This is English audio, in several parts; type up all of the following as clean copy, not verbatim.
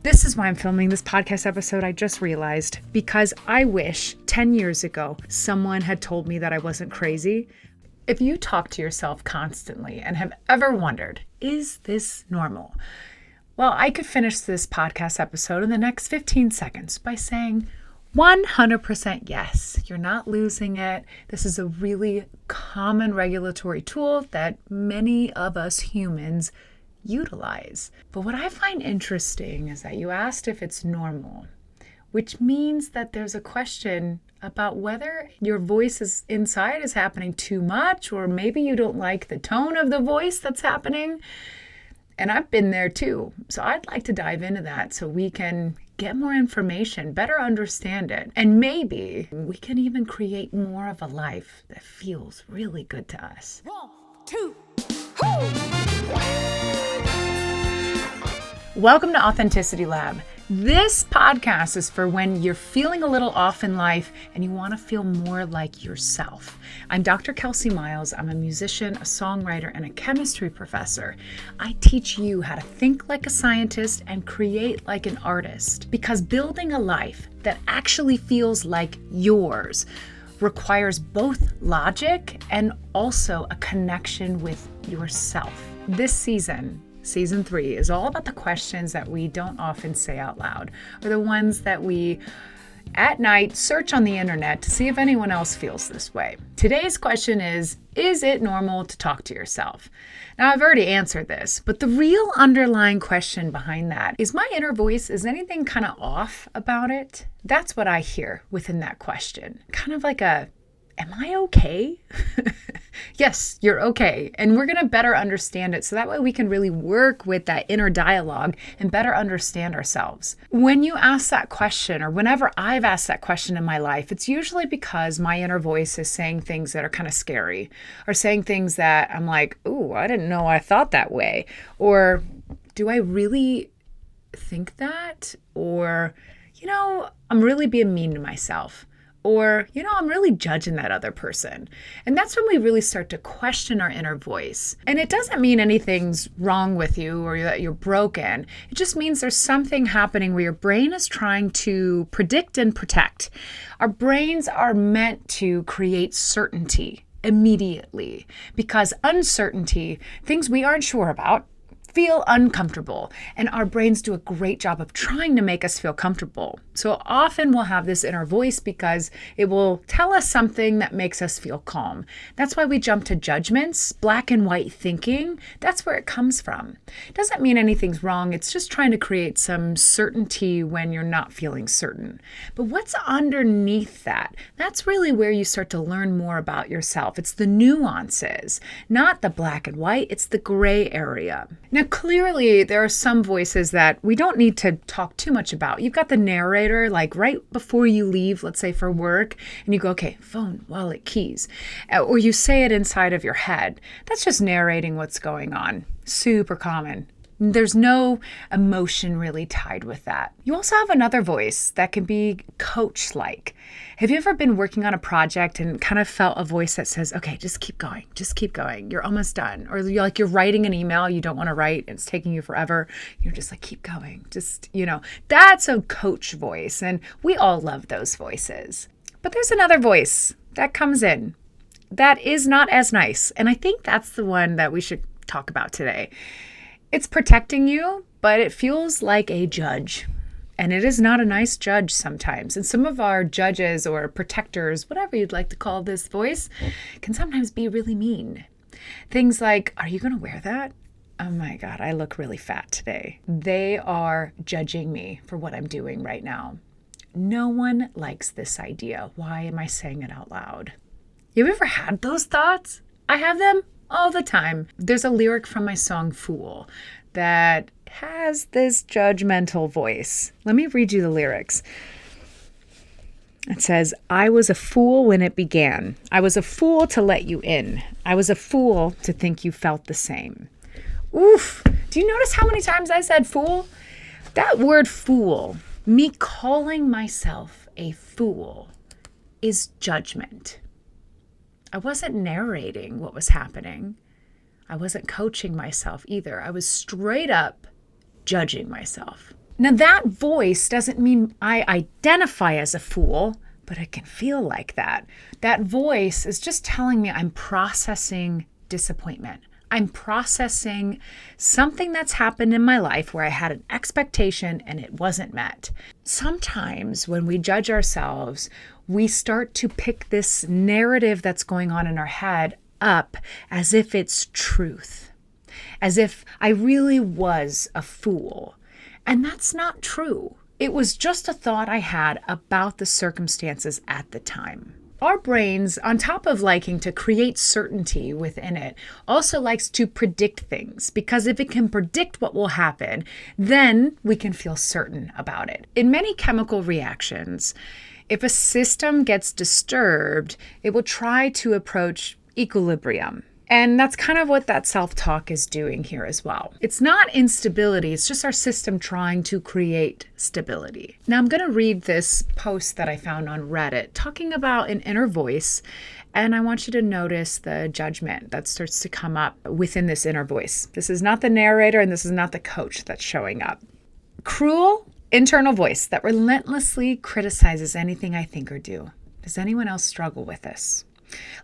This is why I'm filming this podcast episode, I just realized, because I wish 10 years ago someone had told me that I wasn't crazy. If you talk to yourself constantly and have ever wondered, is this normal? Well, I could finish this podcast episode in the next 15 seconds by saying 100% yes. You're not losing it. This is a really common regulatory tool that many of us humans utilize. But what I find interesting is that you asked if it's normal, which means that there's a question about whether your voice is inside is happening too much, or maybe you don't like the tone of the voice that's happening. And I've been there too. So I'd like to dive into that so we can get more information, better understand it, and maybe we can even create more of a life that feels really good to us. 1, 2, whoo! Welcome to Authenticity Lab. This podcast is for when you're feeling a little off in life and you want to feel more like yourself. I'm Dr. Kelsey Miles. I'm a musician, a songwriter, and a chemistry professor. I teach you how to think like a scientist and create like an artist, because building a life that actually feels like yours requires both logic and also a connection with yourself. This Season 3 is all about the questions that we don't often say out loud, or the ones that we, at night, search on the internet to see if anyone else feels this way. Today's question is it normal to talk to yourself? Now, I've already answered this, but the real underlying question behind that is my inner voice, is anything kind of off about it? That's what I hear within that question. Kind of like am I okay? Yes, you're okay. And we're going to better understand it so that way we can really work with that inner dialogue and better understand ourselves. When you ask that question, or whenever I've asked that question in my life, it's usually because my inner voice is saying things that are kind of scary, or saying things that I'm like, ooh, I didn't know I thought that way. Or do I really think that? Or, I'm really being mean to myself. Or, I'm really judging that other person. And that's when we really start to question our inner voice. And it doesn't mean anything's wrong with you or that you're broken. It just means there's something happening where your brain is trying to predict and protect. Our brains are meant to create certainty immediately, because uncertainty, things we aren't sure about, feel uncomfortable, and our brains do a great job of trying to make us feel comfortable. So often we'll have this inner voice because it will tell us something that makes us feel calm. That's why we jump to judgments, black and white thinking. That's where it comes from. It doesn't mean anything's wrong. It's just trying to create some certainty when you're not feeling certain. But what's underneath that? That's really where you start to learn more about yourself. It's the nuances, not the black and white. It's the gray area. Now, clearly, there are some voices that we don't need to talk too much about. You've got the narrator, like right before you leave, let's say for work, and you go, okay, phone, wallet, keys. Or you say it inside of your head. That's just narrating what's going on. Super common. There's no emotion really tied with that. You also have another voice that can be coach-like. Have you ever been working on a project and kind of felt a voice that says, okay, just keep going, you're almost done? Or you're writing an email you don't want to write, it's taking you forever. You're just like, keep going, that's a coach voice. And we all love those voices. But there's another voice that comes in that is not as nice. And I think that's the one that we should talk about today. It's protecting you, but it feels like a judge. And it is not a nice judge sometimes. And some of our judges or protectors, whatever you'd like to call this voice, can sometimes be really mean. Things like, are you going to wear that? Oh my God, I look really fat today. They are judging me for what I'm doing right now. No one likes this idea. Why am I saying it out loud? You ever had those thoughts? I have them all the time. There's a lyric from my song Fool that has this judgmental voice. Let me read you the lyrics. It says, I was a fool when it began. I was a fool to let you in. I was a fool to think you felt the same. Oof. Do you notice how many times I said fool? That word fool, me calling myself a fool, is judgment. I wasn't narrating what was happening. I wasn't coaching myself either. I was straight up judging myself. Now, that voice doesn't mean I identify as a fool, but it can feel like that. That voice is just telling me I'm processing disappointment. I'm processing something that's happened in my life where I had an expectation and it wasn't met. Sometimes when we judge ourselves, we start to pick this narrative that's going on in our head up as if it's truth, as if I really was a fool. And that's not true. It was just a thought I had about the circumstances at the time. Our brains, on top of liking to create certainty within it, also likes to predict things, because if it can predict what will happen, then we can feel certain about it. In many chemical reactions, if a system gets disturbed, it will try to approach equilibrium. And that's kind of what that self-talk is doing here as well. It's not instability, it's just our system trying to create stability. Now I'm going to read this post that I found on Reddit talking about an inner voice, and I want you to notice the judgment that starts to come up within this inner voice. This is not the narrator and this is not the coach that's showing up. Cruel internal voice that relentlessly criticizes anything I think or do. Does anyone else struggle with this?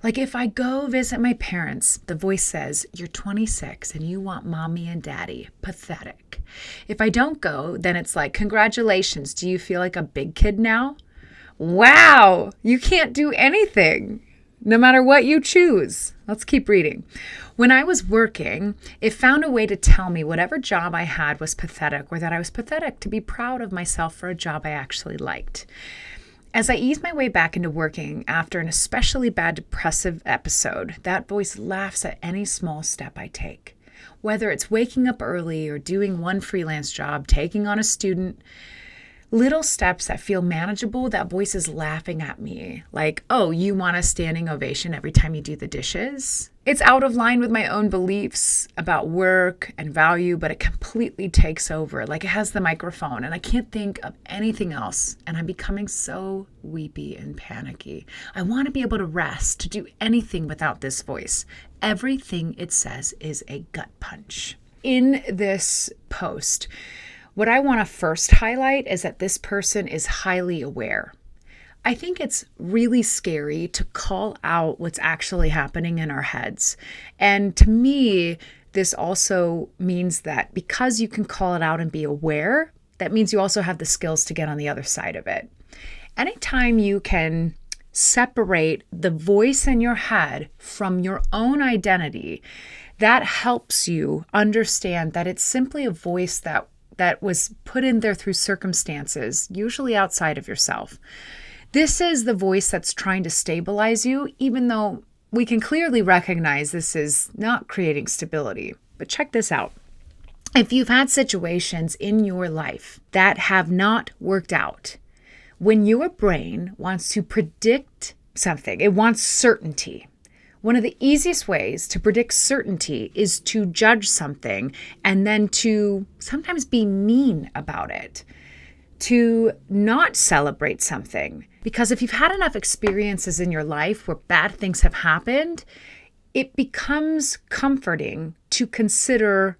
Like if I go visit my parents, the voice says, you're 26 and you want mommy and daddy. Pathetic. If I don't go, then it's like, congratulations. Do you feel like a big kid now? Wow, you can't do anything, no matter what you choose. Let's keep reading. When I was working, it found a way to tell me whatever job I had was pathetic, or that I was pathetic to be proud of myself for a job I actually liked. As I ease my way back into working after an especially bad depressive episode, that voice laughs at any small step I take. Whether it's waking up early or doing one freelance job, taking on a student, little steps that feel manageable, that voice is laughing at me like, oh, you want a standing ovation every time you do the dishes? It's out of line with my own beliefs about work and value, but it completely takes over. Like it has the microphone and I can't think of anything else. And I'm becoming so weepy and panicky. I want to be able to rest, to do anything without this voice. Everything it says is a gut punch. In this post, what I want to first highlight is that this person is highly aware. I think it's really scary to call out what's actually happening in our heads. And to me, this also means that because you can call it out and be aware, that means you also have the skills to get on the other side of it. Anytime you can separate the voice in your head from your own identity, that helps you understand that it's simply a voice that was put in there through circumstances, usually outside of yourself. This is the voice that's trying to stabilize you, even though we can clearly recognize this is not creating stability. But check this out. If you've had situations in your life that have not worked out, when your brain wants to predict something, it wants certainty. One of the easiest ways to predict certainty is to judge something and then to sometimes be mean about it, to not celebrate something. Because if you've had enough experiences in your life where bad things have happened, it becomes comforting to consider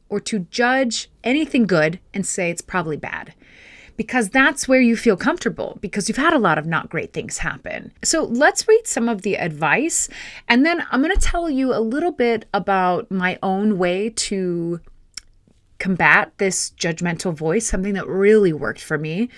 or to judge anything good and say it's probably bad. Because that's where you feel comfortable, because you've had a lot of not great things happen. So let's read some of the advice, and then I'm going to tell you a little bit about my own way to combat this judgmental voice, something that really worked for me.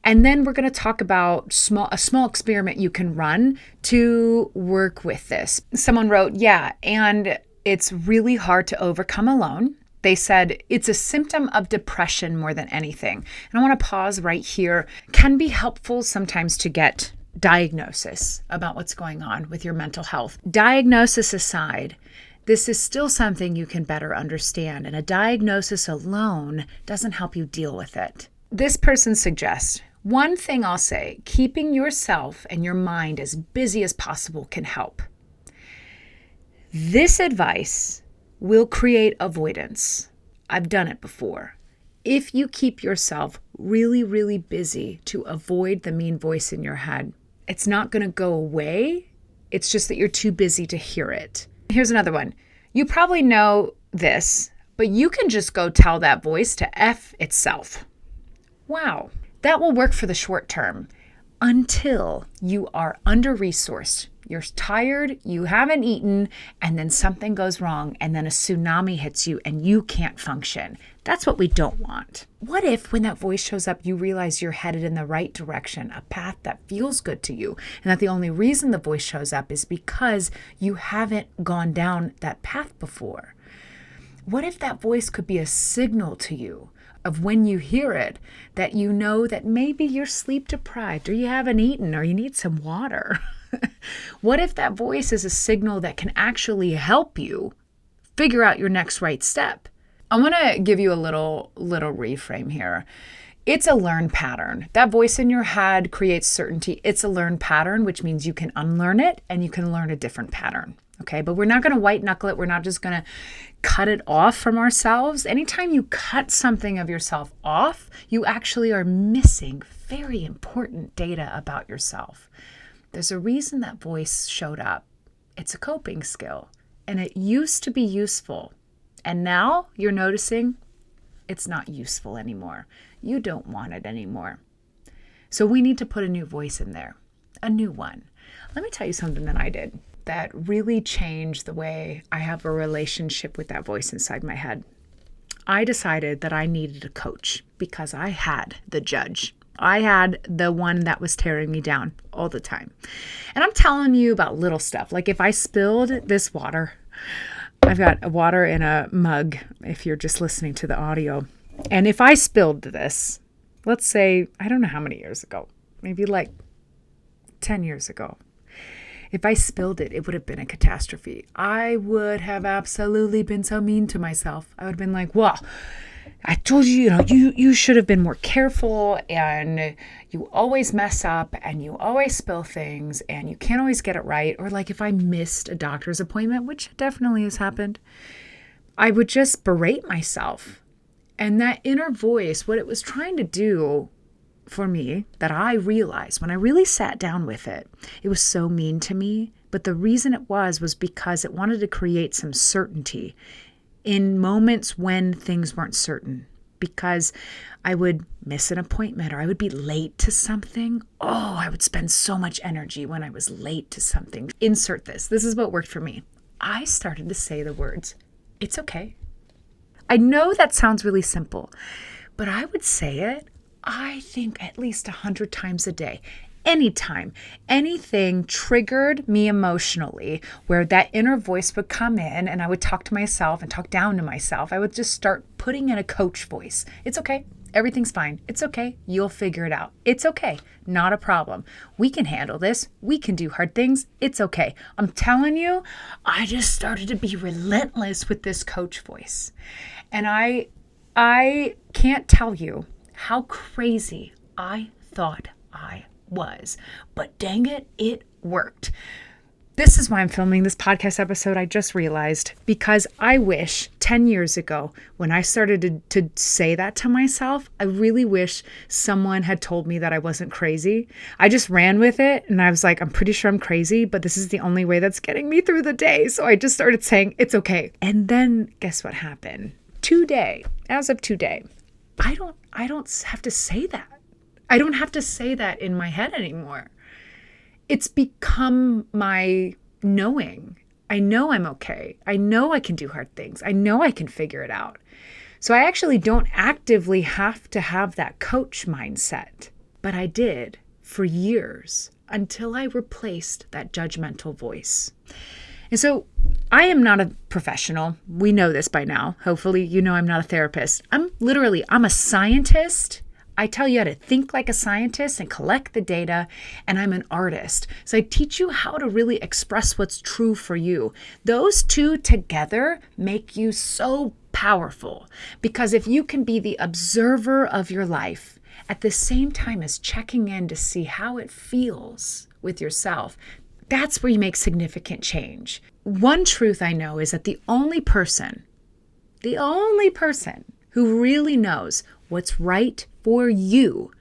And then we're going to talk about a small experiment you can run to work with this. Someone wrote, yeah, and it's really hard to overcome alone. They said it's a symptom of depression more than anything. And I want to pause right here. It can be helpful sometimes to get diagnosis about what's going on with your mental health. Diagnosis aside, this is still something you can better understand, and a diagnosis alone doesn't help you deal with it. This person suggests, one thing I'll say, keeping yourself and your mind as busy as possible can help. This advice will create avoidance. I've done it before. If you keep yourself really, really busy to avoid the mean voice in your head, it's not going to go away. It's just that you're too busy to hear it. Here's another one. You probably know this, but you can just go tell that voice to F itself. Wow, that will work for the short term until you are under-resourced. You're tired, you haven't eaten, and then something goes wrong, and then a tsunami hits you and you can't function. That's what we don't want. What if when that voice shows up, you realize you're headed in the right direction, a path that feels good to you, and that the only reason the voice shows up is because you haven't gone down that path before? What if that voice could be a signal to you of when you hear it, that you know that maybe you're sleep deprived, or you haven't eaten, or you need some water? What if that voice is a signal that can actually help you figure out your next right step? I want to give you a little reframe here. It's a learned pattern. That voice in your head creates certainty. It's a learned pattern, which means you can unlearn it and you can learn a different pattern. Okay, but we're not going to white knuckle it. We're not just going to cut it off from ourselves. Anytime you cut something of yourself off, you actually are missing very important data about yourself. There's a reason that voice showed up. It's a coping skill, and it used to be useful. And now you're noticing it's not useful anymore. You don't want it anymore. So we need to put a new voice in there, a new one. Let me tell you something that I did that really changed the way I have a relationship with that voice inside my head. I decided that I needed a coach because I had the judge. I had the one that was tearing me down all the time. And I'm telling you about little stuff. Like if I spilled this water, I've got a water in a mug if you're just listening to the audio. And if I spilled this, let's say, I don't know how many years ago, maybe like 10 years ago. If I spilled it, it would have been a catastrophe. I would have absolutely been so mean to myself. I would have been like, well, I told you, you should have been more careful, and you always mess up and you always spill things and you can't always get it right. Or like if I missed a doctor's appointment, which definitely has happened, I would just berate myself. And that inner voice, what it was trying to do for me, that I realized when I really sat down with it, it was so mean to me. But the reason it was because it wanted to create some certainty in moments when things weren't certain, because I would miss an appointment or I would be late to something. Oh, I would spend so much energy when I was late to something. Insert this. This is what worked for me. I started to say the words, "It's okay." I know that sounds really simple, but I would say it, I think, at least 100 times a day. Anytime anything triggered me emotionally, where that inner voice would come in and I would talk to myself and talk down to myself, I would just start putting in a coach voice. It's okay. Everything's fine. It's okay. You'll figure it out. It's okay. Not a problem. We can handle this. We can do hard things. It's okay. I'm telling you, I just started to be relentless with this coach voice. And I can't tell you how crazy I thought I was, but dang it, it worked. This is why I'm filming this podcast episode, I just realized, because I wish 10 years ago when I started to say that to myself, I really wish someone had told me that I wasn't crazy. I just ran with it and I was like, I'm pretty sure I'm crazy, but this is the only way that's getting me through the day. So I just started saying, it's okay. And then guess what happened? As of today, I don't have to say that. I don't have to say that in my head anymore. It's become my knowing. I know I'm okay. I know I can do hard things. I know I can figure it out. So I actually don't actively have to have that coach mindset. But I did for years until I replaced that judgmental voice. And so I am not a professional. We know this by now. Hopefully, you know I'm not a therapist. I'm a scientist. I tell you how to think like a scientist and collect the data, and I'm an artist. So I teach you how to really express what's true for you. Those two together make you so powerful, because if you can be the observer of your life at the same time as checking in to see how it feels with yourself, that's where you make significant change. One truth I know is that the only person who really knows what's right for you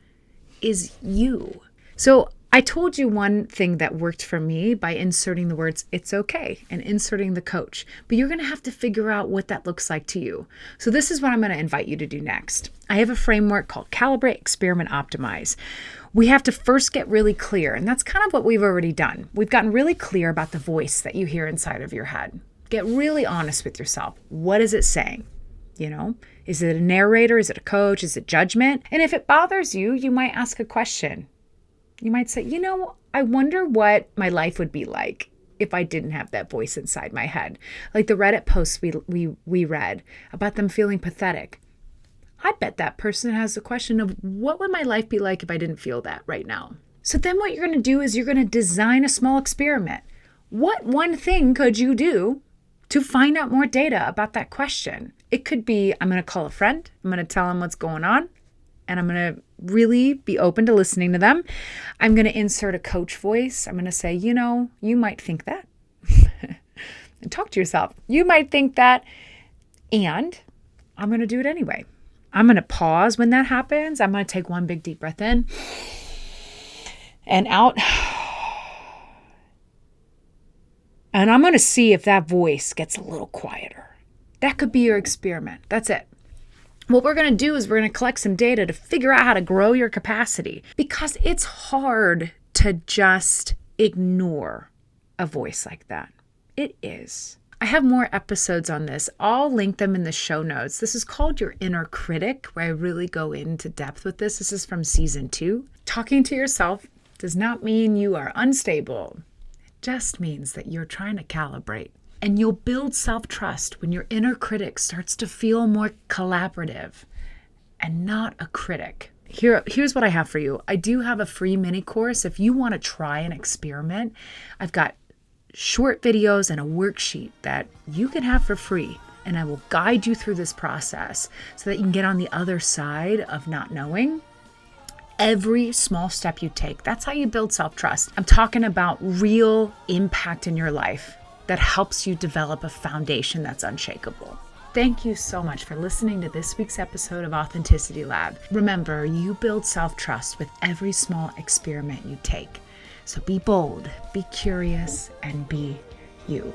is you. So I told you one thing that worked for me by inserting the words, it's okay, and inserting the coach. But you're going to have to figure out what that looks like to you. So this is what I'm going to invite you to do next. I have a framework called Calibrate, Experiment, Optimize. We have to first get really clear, and that's kind of what we've already done. We've gotten really clear about the voice that you hear inside of your head. Get really honest with yourself. What is it saying? Is it a narrator? Is it a coach? Is it judgment? And if it bothers you, you might ask a question. You might say, I wonder what my life would be like if I didn't have that voice inside my head. Like the Reddit posts we read about them feeling pathetic. I bet that person has a question of what would my life be like if I didn't feel that right now? So then what you're going to do is you're going to design a small experiment. What one thing could you do to find out more data about that question? It could be, I'm going to call a friend. I'm going to tell them what's going on. And I'm going to really be open to listening to them. I'm going to insert a coach voice. I'm going to say, you might think that. And talk to yourself. You might think that. And I'm going to do it anyway. I'm going to pause when that happens. I'm going to take one big deep breath in and out. And I'm going to see if that voice gets a little quieter. That could be your experiment. That's it. What we're going to do is we're going to collect some data to figure out how to grow your capacity, because it's hard to just ignore a voice like that. It is. I have more episodes on this. I'll link them in the show notes. This is called Your Inner Critic, where I really go into depth with this. This is from season 2. Talking to yourself does not mean you are unstable. It just means that you're trying to calibrate. And you'll build self-trust when your inner critic starts to feel more collaborative and not a critic. Here's what I have for you. I do have a free mini course. If you want to try an experiment, I've got short videos and a worksheet that you can have for free. And I will guide you through this process so that you can get on the other side of not knowing. Every small step you take, that's how you build self-trust. I'm talking about real impact in your life that helps you develop a foundation that's unshakable. Thank you so much for listening to this week's episode of Authenticity Lab. Remember, you build self-trust with every small experiment you take. So be bold, be curious, and be you.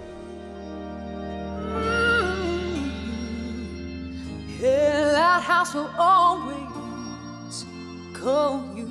Yeah, that house will always call you.